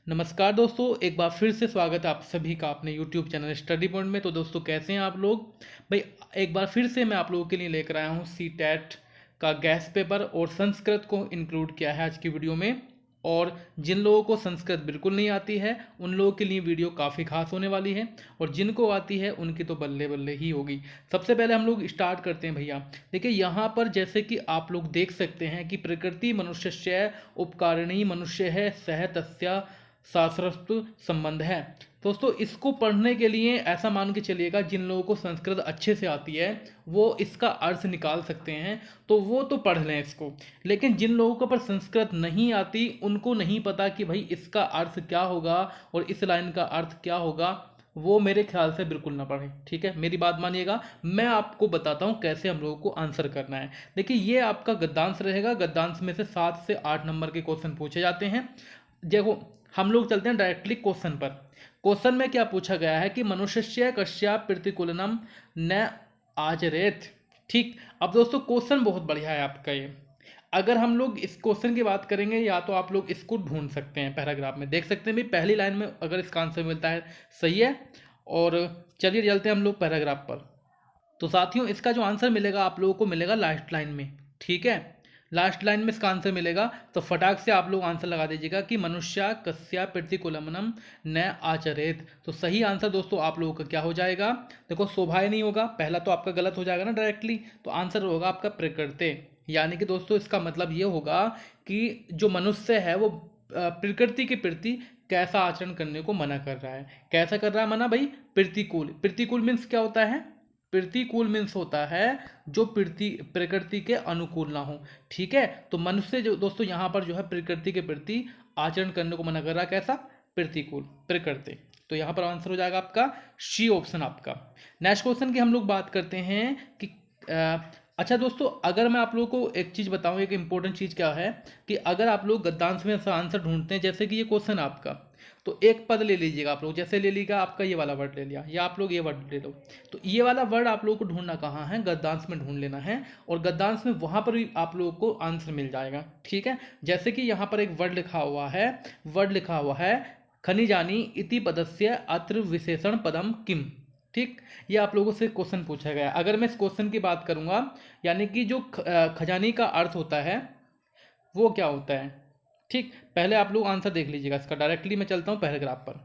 नमस्कार दोस्तों, एक बार फिर से स्वागत है आप सभी का अपने YouTube चैनल स्टडी पॉइंट में। तो दोस्तों कैसे हैं आप लोग भाई। एक बार फिर से मैं आप लोगों के लिए लेकर आया हूं सी टेट का गैस पेपर और संस्कृत को इंक्लूड किया है आज की वीडियो में। और जिन लोगों को संस्कृत बिल्कुल नहीं आती है उन लोगों के लिए वीडियो काफ़ी खास होने वाली है, और जिनको आती है उनकी तो बल्ले बल्ले ही होगी। सबसे पहले हम लोग स्टार्ट करते हैं भैया। देखिए यहाँ पर जैसे कि आप लोग देख सकते हैं कि प्रकृति मनुष्यस्य उपकारिणी मनुष्य है सह तस्या शास्त्रस्तु संबंध है। दोस्तों इसको पढ़ने के लिए ऐसा मान के चलिएगा, जिन लोगों को संस्कृत अच्छे से आती है वो इसका अर्थ निकाल सकते हैं, तो वो तो पढ़ लें इसको। लेकिन जिन लोगों को पर संस्कृत नहीं आती उनको नहीं पता कि भाई इसका अर्थ क्या होगा और इस लाइन का अर्थ क्या होगा, वो मेरे ख्याल से बिल्कुल ना पढ़ें। ठीक है, मेरी बात मानिएगा, मैं आपको बताता हूँ कैसे हम लोगों को आंसर करना है। देखिए ये आपका गद्यांश रहेगा। गद्यांश में से 7 से 8 नंबर के क्वेश्चन पूछे जाते हैं। देखो हम लोग चलते हैं डायरेक्टली क्वेश्चन पर। क्वेश्चन में क्या पूछा गया है कि मनुष्य कश्या प्रतिकूलनम न आचरेत। ठीक, अब दोस्तों क्वेश्चन बहुत बढ़िया है आपका ये। अगर हम लोग इस क्वेश्चन की बात करेंगे या तो आप लोग इसको ढूंढ सकते हैं, पैराग्राफ में देख सकते हैं भाई पहली लाइन में अगर इसका आंसर मिलता है सही है। और चलिए चलते हैं हम लोग पैराग्राफ पर। तो साथियों इसका जो आंसर मिलेगा आप लोगों को मिलेगा लास्ट लाइन में। ठीक है, लास्ट लाइन में इसका आंसर मिलेगा, तो फटाक से आप लोग आंसर लगा दीजिएगा कि मनुष्य कस्या प्रतिकूलमनम न आचरेत। तो सही आंसर दोस्तों आप लोगों का क्या हो जाएगा। देखो शोभाय नहीं होगा, पहला तो आपका गलत हो जाएगा ना डायरेक्टली। तो आंसर होगा आपका प्रकृति। यानी कि दोस्तों इसका मतलब ये होगा कि जो मनुष्य है वो प्रकृति के प्रति कैसा आचरण करने को मना कर रहा है। कैसा कर रहा है मना भाई, प्रतिकूल। प्रतिकूल मीन्स क्या होता है, प्रतिकूल मीन्स होता है जो प्रकृति के अनुकूल ना हो। ठीक है, तो मनुष्य जो दोस्तों यहाँ पर जो है प्रकृति के प्रति आचरण करने को मना कर रहा है, कैसा, प्रतिकूल, प्रकृति। तो यहाँ पर आंसर हो जाएगा आपका सी ऑप्शन आपका। नेक्स्ट क्वेश्चन की हम लोग बात करते हैं कि अच्छा दोस्तों अगर मैं आप लोगों को एक चीज़ बताऊं, एक इंपॉर्टेंट चीज़ क्या है कि अगर आप लोग गद्यांश में आंसर ढूंढते हैं, जैसे कि ये क्वेश्चन आपका, तो एक पद ले लीजिएगा आप लोग। जैसे ले लीजिएगा आपका ये वाला वर्ड ले लिया, या आप लोग ये वर्ड ले लो। तो ये वाला वर्ड आप लोगों को ढूंढना कहाँ है, गद्यांश में ढूंढ लेना है। और गद्यांश में वहाँ पर भी आप लोगों को आंसर मिल जाएगा। ठीक है, जैसे कि यहाँ पर एक वर्ड लिखा हुआ है, वर्ड लिखा हुआ है खनिजानी इति पदस्य अत्र विशेषण पदम किम। ठीक, ये आप लोगों से क्वेश्चन पूछा गया। अगर मैं इस क्वेश्चन की बात करूंगा, यानी कि जो खजानी का अर्थ होता है वो क्या होता है। ठीक, पहले आप लोग आंसर देख लीजिएगा इसका। डायरेक्टली मैं चलता हूँ पैराग्राफ पर।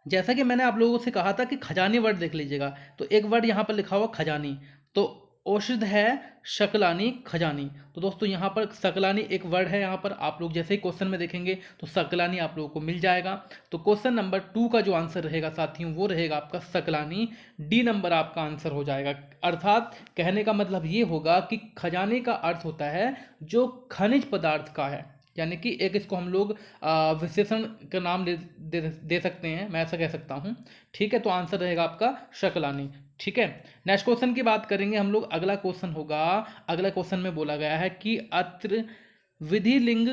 जैसा कि मैंने आप लोगों से कहा था कि खजानी वर्ड देख लीजिएगा, तो एक वर्ड यहाँ पर लिखा हुआ खजानी, तो औषध है शकलानी खजानी। तो दोस्तों यहाँ पर सकलानी एक वर्ड है, यहाँ पर आप लोग जैसे ही क्वेश्चन में देखेंगे तो सकलानी आप लोगों को मिल जाएगा। तो क्वेश्चन नंबर 2 का जो आंसर रहेगा साथियों वो रहेगा आपका सकलानी। डी नंबर आपका आंसर हो जाएगा। अर्थात कहने का मतलब ये होगा कि खजाने का अर्थ होता है जो खनिज पदार्थ का है। यानी कि एक इसको हम लोग विशेषण का नाम दे सकते हैं, मैं ऐसा कह सकता हूँ। ठीक है, तो आंसर रहेगा आपका शकलानी। ठीक है, नेक्स्ट क्वेश्चन की बात करेंगे हम लोग। अगला क्वेश्चन होगा, अगला क्वेश्चन में बोला गया है कि अत्र विधि लिंग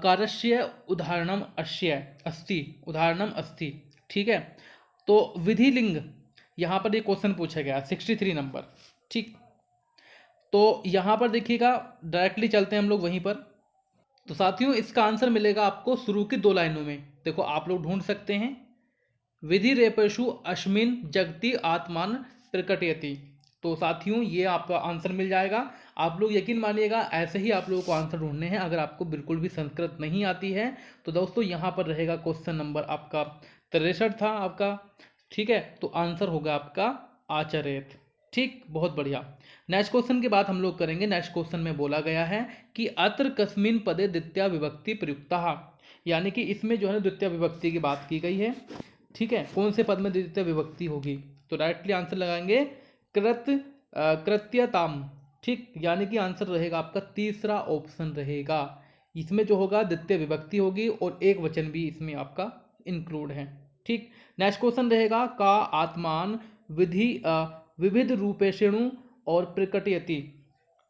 कारस्य उदाहरणम अस्य अस्ति, उदाहरणम अस्ति। ठीक है, तो विधि लिंग यहाँ पर ये क्वेश्चन पूछा गया 63 नंबर। ठीक, तो यहाँ पर देखिएगा, डायरेक्टली चलते हैं हम लोग वहीं पर। तो साथियों इसका आंसर मिलेगा आपको शुरू की 2 लाइनों में। देखो आप लोग ढूंढ सकते हैं, विधि रेपेशु अश्मिन जगति आत्मान प्रकटयति। तो साथियों ये आपका आंसर मिल जाएगा। आप लोग यकीन मानिएगा ऐसे ही आप लोगों को आंसर ढूंढने हैं। अगर आपको बिल्कुल भी संस्कृत नहीं आती है तो दोस्तों यहाँ पर रहेगा क्वेश्चन नंबर आपका 63 था आपका। ठीक है, तो आंसर होगा आपका आचरेत। ठीक, बहुत बढ़िया। नेक्स्ट क्वेश्चन की बात हम लोग करेंगे। नेक्स्ट क्वेश्चन में बोला गया है कि अत्र कस्मिन पदे द्वितीय विभक्ति प्रयुक्ता, यानी कि इसमें जो है द्वितीय विभक्ति की बात की गई है। ठीक है, कौन से पद में द्वितीय विभक्ति होगी, तो डायरेक्टली आंसर लगाएंगे कृत्यताम। ठीक, यानी कि आंसर रहेगा आपका तीसरा ऑप्शन रहेगा। इसमें जो होगा द्वितीय विभक्ति होगी और एक वचन भी इसमें आपका इंक्लूड है। ठीक, नेक्स्ट क्वेश्चन रहेगा का आत्मान विधि विविध रूपेषणु और प्रकटयति।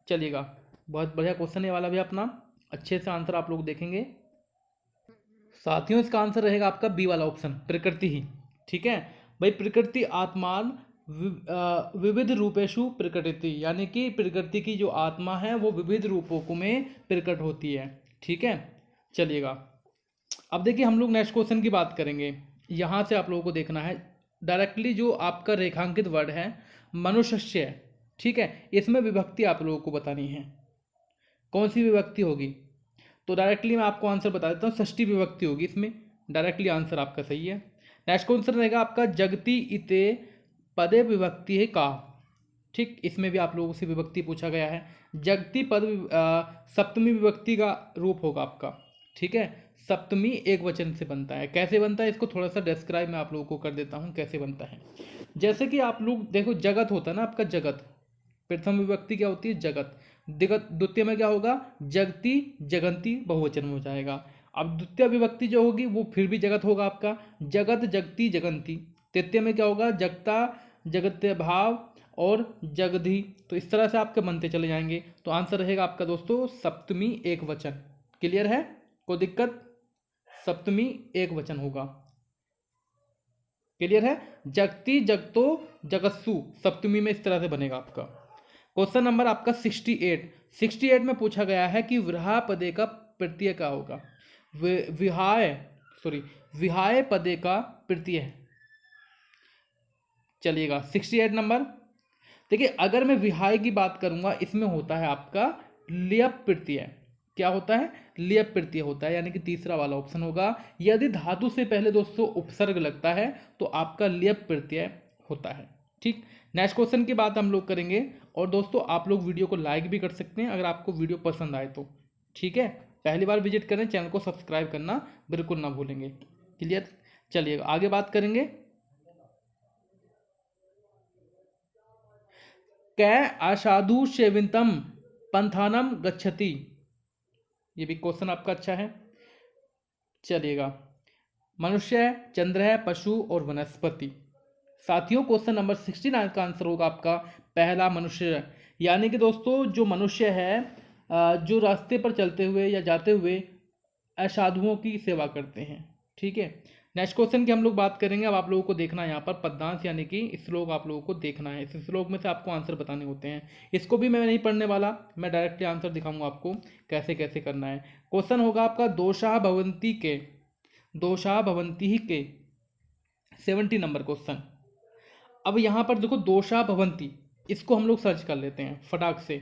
चलिएगा, बहुत बढ़िया क्वेश्चन है वाला भी अपना, अच्छे से आंसर आप लोग देखेंगे। साथियों इसका आंसर रहेगा आपका बी वाला ऑप्शन, प्रकृति ही। ठीक है भाई, प्रकृति आत्मान विविध रूपेशु प्रकटति, यानी कि प्रकृति की जो आत्मा है वो विविध रूपों में प्रकट होती है। ठीक है, चलिएगा अब देखिए हम लोग नेक्स्ट क्वेश्चन की बात करेंगे। यहाँ से आप लोगों को देखना है डायरेक्टली जो आपका रेखांकित वर्ड है मनुष्य, ठीक है, इसमें विभक्ति आप लोगों को बतानी है, कौन सी विभक्ति होगी। तो डायरेक्टली मैं आपको आंसर बता देता हूँ, षष्ठी विभक्ति होगी इसमें। डायरेक्टली आंसर आपका सही है। नेक्स्ट क्वेश्चन रहेगा आपका जगति इते पदे विभक्ति है का, ठीक, इसमें भी आप लोगों से विभक्ति पूछा गया है। जगति पद सप्तमी विभक्ति का रूप होगा आपका, ठीक है, सप्तमी एक वचन से बनता है। कैसे बनता है इसको थोड़ा सा डिस्क्राइब मैं आप लोगों को कर देता हूँ कैसे बनता है। जैसे कि आप लोग देखो जगत होता है ना आपका, जगत प्रथम विभक्ति क्या होती है जगत, दिगत द्वितीय में क्या होगा जगती जगंती बहुवचन में हो जाएगा। अब द्वितीय विभक्ति जो होगी वो फिर भी जगत होगा आपका, जगत जगती जगंती। तृतीय में क्या होगा जगता जगत्य भाव और जगधी। तो इस तरह से आपके बनते चले जाएंगे। तो आंसर रहेगा आपका दोस्तों सप्तमी एक वचन। क्लियर है, कोई दिक्कत, सप्तमी एक वचन होगा। क्लियर है, जगती जगतो जगत्सु सप्तमी में इस तरह से बनेगा आपका। क्वेश्चन नंबर आपका 68 में पूछा गया है कि विहाय पदे का प्रत्यय क्या होगा। विहाय पदे का प्रत्यय, चलिएगा 68 नंबर। देखिए अगर मैं विहाय की बात करूंगा इसमें होता है आपका लियप प्रत्यय। क्या होता है, लियप प्रत्यय होता है, यानी कि तीसरा वाला ऑप्शन होगा। यदि धातु से पहले दोस्तों उपसर्ग लगता है तो आपका लियप प्रत्यय होता है, ठीक। नेक्स्ट क्वेश्चन की बात हम लोग करेंगे। और दोस्तों आप लोग वीडियो को लाइक भी कर सकते हैं अगर आपको वीडियो पसंद आए तो, ठीक है। पहली बार विजिट करें, चैनल को सब्सक्राइब करना बिल्कुल ना भूलेंगे। क्लियर, चलिए आगे बात करेंगे। कै असाधु सेवितम पंथानम गच्छति, ये भी क्वेश्चन आपका अच्छा है। चलिएगा, मनुष्य, चंद्र है, पशु और वनस्पति। साथियों क्वेश्चन नंबर 69 का आंसर होगा आपका पहला मनुष्य। यानी कि दोस्तों जो मनुष्य है जो रास्ते पर चलते हुए या जाते हुए असाधुओं की सेवा करते हैं, ठीक है। नेक्स्ट क्वेश्चन की हम लोग बात करेंगे। अब आप लोगों को देखना है यहाँ पर पद्यांश, यानी कि श्लोक आप लोगों को देखना है। इस श्लोक में से आपको आंसर बताने होते हैं। इसको भी मैं नहीं पढ़ने वाला, मैं डायरेक्टली आंसर दिखाऊंगा आपको कैसे कैसे करना है। क्वेश्चन होगा आपका दोषा भवंती के, दोषा भवंती ही के 70 नंबर क्वेश्चन। अब यहाँ पर देखो दोषा भवंती, इसको हम लोग सर्च कर लेते हैं फटाक से।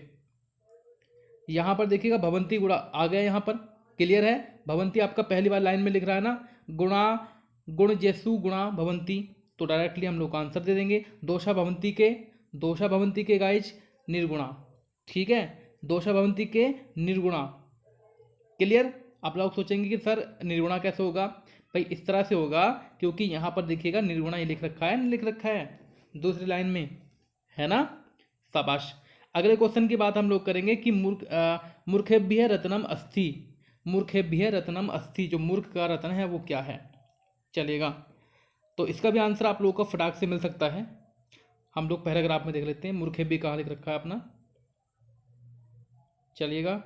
यहाँ पर देखिएगा भवंती गुणा आ गया यहाँ पर। क्लियर है, भवंती आपका पहली बार लाइन में लिख रहा है ना, गुणा गुण जैसु गुणा भवंती। तो डायरेक्टली हम लोग का आंसर दे देंगे दोषा भवंती के, दोषा भवंती के गाइज निर्गुणा, ठीक है, दोषा भवंती के निर्गुणा। क्लियर, आप लोग सोचेंगे कि सर निर्गुणा कैसे होगा। भाई इस तरह से होगा क्योंकि यहाँ पर देखिएगा निर्गुणा ये लिख रखा है, नहीं लिख रखा है दूसरी लाइन में, है ना, शाबाश। अगले क्वेश्चन की बात हम लोग करेंगे कि मूर्खेभ्य रत्नम अस्थि, मूर्खेभ्य रत्नम अस्थि, जो मूर्ख का रत्न है वो क्या है। चलेगा, तो इसका भी आंसर आप लोगों को फटाक से मिल सकता है। हम लोग पैराग्राफ में देख लेते हैं मूर्खेभ्य कहाँ लिख रखा है अपना। चलिएगा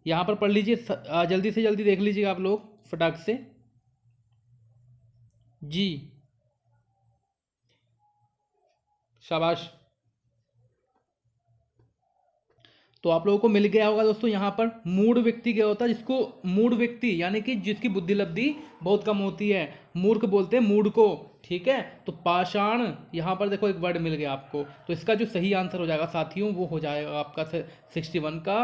यहाँ पर पढ़ लीजिए, जल्दी से जल्दी देख लीजिएगा आप लोग फटाक से जी, शाबाश। तो आप लोगों को मिल गया होगा दोस्तों। यहाँ पर मूढ़ व्यक्ति क्या होता है, जिसको मूढ़ व्यक्ति यानी कि जिसकी बुद्धि लब्धि बहुत कम होती है, मूर्ख बोलते हैं मूढ़ को, ठीक है। तो पाषाण, यहाँ पर देखो एक वर्ड मिल गया आपको। तो इसका जो सही आंसर हो जाएगा साथियों वो हो जाएगा आपका 61 का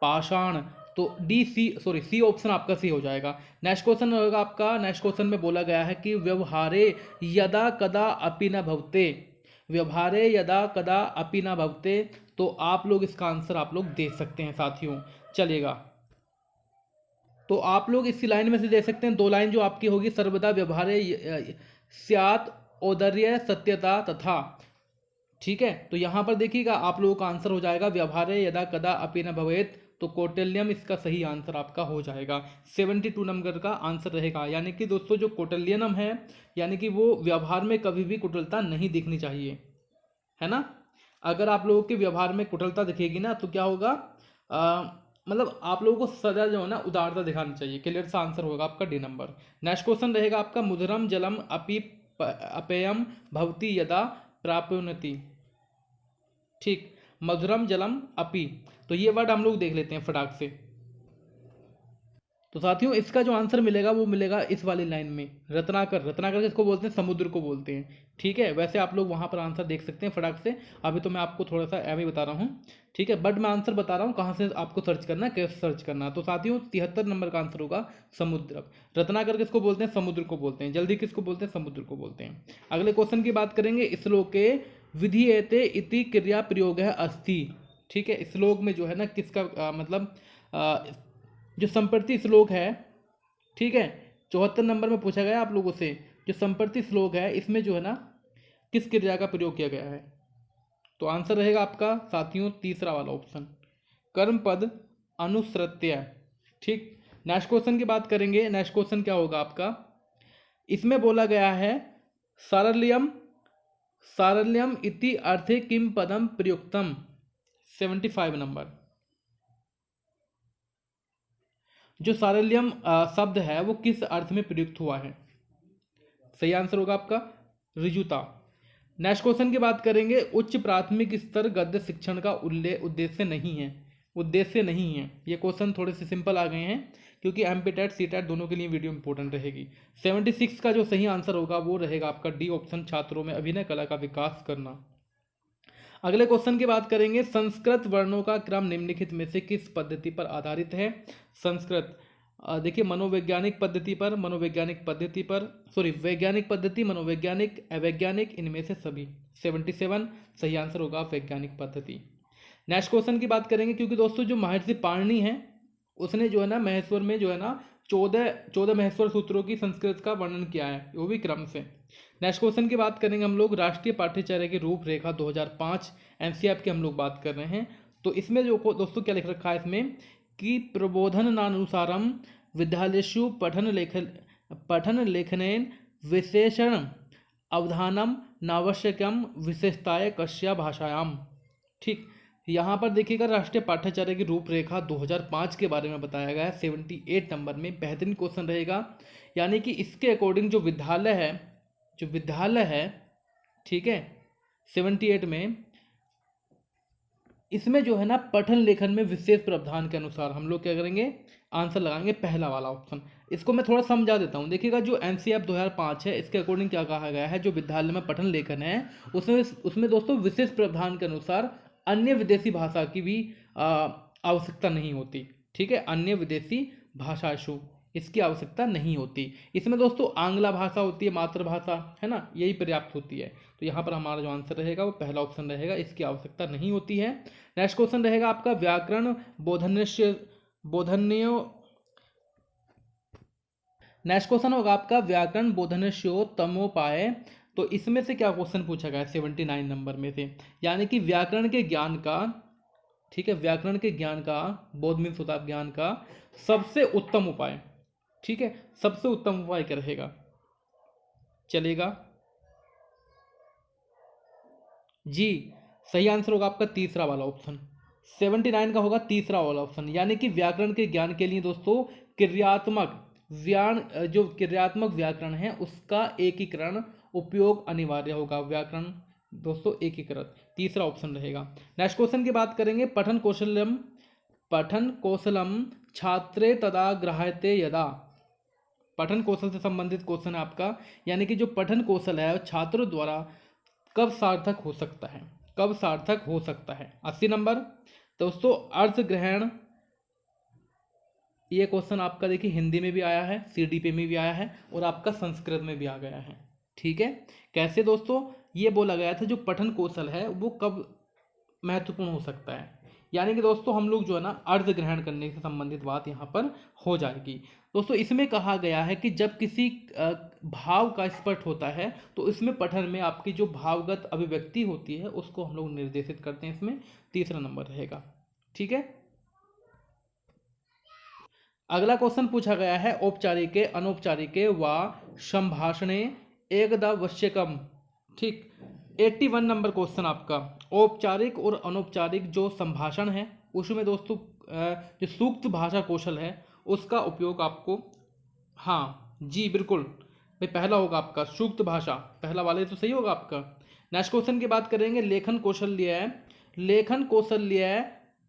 पाषाण। तो सी ऑप्शन आपका सी हो जाएगा। नेक्स्ट क्वेश्चन होगा आपका, नेक्स्ट क्वेश्चन में बोला गया है कि व्यवहारे यदा कदा अपि न भवते, व्यवहारे यदा कदा अपि न भवते। तो आप लोग इसका आंसर आप लोग दे सकते हैं साथियों। चलेगा, तो आप लोग इसी लाइन में से दे सकते हैं। दो लाइन जो आपकी होगी, सर्वदा व्यवहारे स्यात् औदर्य सत्यता तथा, ठीक है। तो यहां पर देखिएगा आप लोगों का आंसर हो जाएगा व्यवहारे यदा कदा अपि न भवेत। तो कौटिल्यम इसका सही आंसर आपका हो जाएगा। 72 नंबर का आंसर रहेगा। यानी कि दोस्तों जो कौटिल्यनम है, यानी कि वो व्यवहार में कभी भी कुटिलता नहीं दिखनी चाहिए, है ना। अगर आप लोगों के व्यवहार में कुटिलता दिखेगी ना तो क्या होगा, मतलब आप लोगों को सदा जो है ना उदारता दिखानी चाहिए। क्लियर सा आंसर होगा आपका डी नंबर। नेक्स्ट क्वेश्चन रहेगा आपका मुद्रम जलम अपि अपेयम भवति यदा प्राप्नोति, ठीक, मधुरम जलम अपि। तो ये वर्ड हम लोग देख लेते हैं फटाक से। तो साथियों इसका जो आंसर मिलेगा वो मिलेगा इस वाली लाइन में, रत्नाकर। रत्नाकर किसको बोलते हैं? समुद्र को बोलते हैं। ठीक है, वैसे आप लोग वहां पर आंसर देख सकते हैं फटाक से। अभी तो मैं आपको थोड़ा सा एवं ही बता रहा हूँ, ठीक है, बट मैं आंसर बता रहा हूँ कहाँ से आपको सर्च करना है, कैसे सर्च करना है। तो साथियों 73 नंबर का आंसर होगा समुद्रक। रत्नाकर किसको बोलते हैं? समुद्र को बोलते हैं। जल्दी किसको बोलते हैं? समुद्र को बोलते हैं। अगले क्वेश्चन की बात करेंगे, श्लोके विधीयते इति क्रिया प्रयोग है अस्ति। ठीक है, श्लोक में जो है ना किसका मतलब जो संप्रति श्लोक है, ठीक है, 74 नंबर में पूछा गया आप लोगों से, जो संप्रति श्लोक है इसमें जो है ना किस क्रिया का प्रयोग किया गया है? तो आंसर रहेगा आपका साथियों तीसरा वाला ऑप्शन, कर्म पद अनुसृत्य। ठीक, नेक्स्ट क्वेश्चन की बात करेंगे। नेक्स्ट क्वेश्चन क्या होगा आपका? इसमें बोला गया है सारल्यम सारल्यम इति अर्थे किम पदम प्रयुक्तम। 75 नंबर। जो सारल्यम शब्द है वो किस अर्थ में प्रयुक्त हुआ है? सही आंसर होगा आपका ऋजुता। नेक्स्ट क्वेश्चन की बात करेंगे, उच्च प्राथमिक स्तर गद्य शिक्षण का उद्देश्य नहीं है। उद्देश्य नहीं है, ये क्वेश्चन थोड़े से सिंपल आ गए हैं क्योंकि एमपीटेट सीटेट दोनों के लिए वीडियो इंपॉर्टेंट रहेगी। 76 का जो सही आंसर होगा वो रहेगा आपका डी ऑप्शन, छात्रों में अभिनय कला का विकास करना। अगले क्वेश्चन की बात करेंगे, संस्कृत वर्णों का क्रम निम्नलिखित में से किस पद्धति पर आधारित है? संस्कृत देखिए मनोवैज्ञानिक पद्धति पर, मनोवैज्ञानिक पद्धति पर, सॉरी वैज्ञानिक पद्धति, मनोवैज्ञानिक, अवैज्ञानिक, इनमें से सभी। 77 सही आंसर होगा वैज्ञानिक पद्धति। नेक्स्ट क्वेश्चन की बात करेंगे, क्योंकि दोस्तों जो महर्षि पाणिनि है उसने जो है ना महेश्वर में जो है ना 14 महेश्वर सूत्रों की संस्कृत का वर्णन किया है, वो भी क्रम से। नेक्स्ट क्वेश्चन की बात करेंगे हम लोग, राष्ट्रीय पाठ्यचर्या की रूपरेखा 2005 एनसीईआरटी की हम लोग बात कर रहे हैं। तो इसमें जो दोस्तों क्या लिख रखा है इसमें कि प्रबोधनानुसारम विद्यालयेषु पठन लेखनेन विशेषण अवधानम नावश्यकम विशेषताएं कस्या भाषायाम। ठीक, यहाँ पर देखिएगा राष्ट्रीय पाठ्यचर्या की रूपरेखा 2005 के बारे में बताया गया है। 78 नंबर में बेहतरीन क्वेश्चन रहेगा, यानी कि इसके अकॉर्डिंग जो विद्यालय है, ठीक है, 78 में इसमें जो है ना पठन लेखन में विशेष प्रावधान के अनुसार हम लोग क्या करेंगे? आंसर लगाएंगे पहला वाला ऑप्शन। इसको मैं थोड़ा समझा देता हूँ। देखिएगा जो एनसीईआरटी 2005 है इसके अकॉर्डिंग क्या कहा गया है, जो विद्यालय में पठन लेखन है उसमें दोस्तों विशेष प्रावधान के अनुसार अन्य विदेशी भाषा की भी आवश्यकता नहीं होती। ठीक है, अन्य विदेशी भाषाशु इसकी आवश्यकता नहीं होती। इसमें दोस्तों आंग्ला भाषा होती है, मातृभाषा है ना, यही पर्याप्त होती है। तो यहाँ पर हमारा जो आंसर रहेगा वो पहला ऑप्शन रहेगा, इसकी आवश्यकता नहीं होती है। नेक्स्ट क्वेश्चन रहेगा आपका व्याकरण बोधन्य। नेक्स्ट क्वेश्चन होगा आपका व्याकरण बोधनस्योत्तमोपाय। तो इसमें से क्या क्वेश्चन पूछा गया है 79 नंबर में से, यानी कि व्याकरण के ज्ञान का, ठीक है, व्याकरण के ज्ञान का, बोध मीन्स होता है ज्ञान का सबसे उत्तम उपाय। ठीक है, सबसे उत्तम उपाय क्या रहेगा? चलेगा जी, सही आंसर होगा आपका तीसरा वाला ऑप्शन। 79 का होगा तीसरा वाला ऑप्शन, यानी कि व्याकरण के ज्ञान के लिए दोस्तों जो क्रियात्मक व्याकरण है उसका एकीकरण उपयोग अनिवार्य होगा। व्याकरण दोस्तों एकीकृत, तीसरा ऑप्शन रहेगा। नेक्स्ट क्वेश्चन की बात करेंगे, पठन कौशलम छात्रे तदा ग्रह्यते यदा। पठन कौशल से संबंधित क्वेश्चन है आपका, यानी कि जो पठन कौशल है छात्रों द्वारा कब सार्थक हो सकता है? कब सार्थक हो सकता है? 80 नंबर। दोस्तों अर्थ ग्रहण, ये क्वेश्चन आपका देखिए हिंदी में भी आया है, सीडीपी में भी आया है और आपका संस्कृत में भी आ गया है। ठीक है, कैसे दोस्तों? ये बोला गया था जो पठन कौशल है वो कब महत्वपूर्ण हो सकता है, यानी कि दोस्तों हम लोग जो है ना अर्थ ग्रहण करने से संबंधित बात यहाँ पर हो जाएगी। दोस्तों इसमें कहा गया है कि जब किसी भाव का स्पष्ट होता है तो इसमें पठन में आपकी जो भावगत अभिव्यक्ति होती है उसको हम लोग निर्देशित करते हैं। इसमें तीसरा नंबर रहेगा। ठीक है, अगला क्वेश्चन पूछा गया है, औपचारिके अनौपचारिके व संभाषणे एकदावश्यकम। ठीक, 81 नंबर क्वेश्चन आपका, औपचारिक और अनौपचारिक जो संभाषण है उसमें दोस्तों जो सूक्त भाषा कौशल है उसका उपयोग आपको, हाँ जी बिल्कुल भाई, पहला होगा आपका सूक्त भाषा, पहला वाले तो सही होगा आपका। नेक्स्ट क्वेश्चन की बात करेंगे, लेखन कौशल लिया है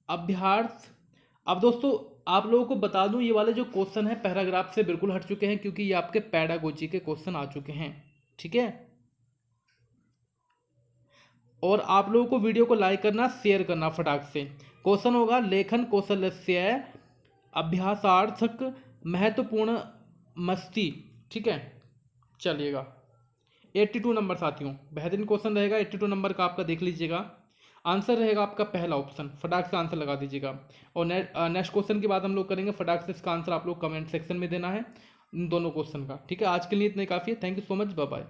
अभ्यास। अब दोस्तों आप लोगों को बता दूं, ये वाले जो क्वेश्चन है पैराग्राफ से बिल्कुल हट चुके हैं, क्योंकि ये आपके पैडागोजी के क्वेश्चन आ चुके हैं। ठीक है, और आप लोगों को वीडियो को लाइक करना, शेयर करना फटाक से। क्वेश्चन होगा लेखन कौशल्य अभ्यासार्थक महत्वपूर्ण मस्ती। ठीक है, चलिएगा 82 नंबर साथियों, बेहतरीन क्वेश्चन रहेगा। 82 नंबर का आपका देख लीजिएगा। आंसर रहेगा आपका पहला ऑप्शन, फटाक से आंसर लगा दीजिएगा। और नेक्स्ट क्वेश्चन की बात हम लोग करेंगे, फटाक से इसका आंसर आप लोग कमेंट सेक्शन में देना है इन दोनों क्वेश्चन का। ठीक है, आज के लिए इतना ही काफ़ी है। Thank you so much, bye bye.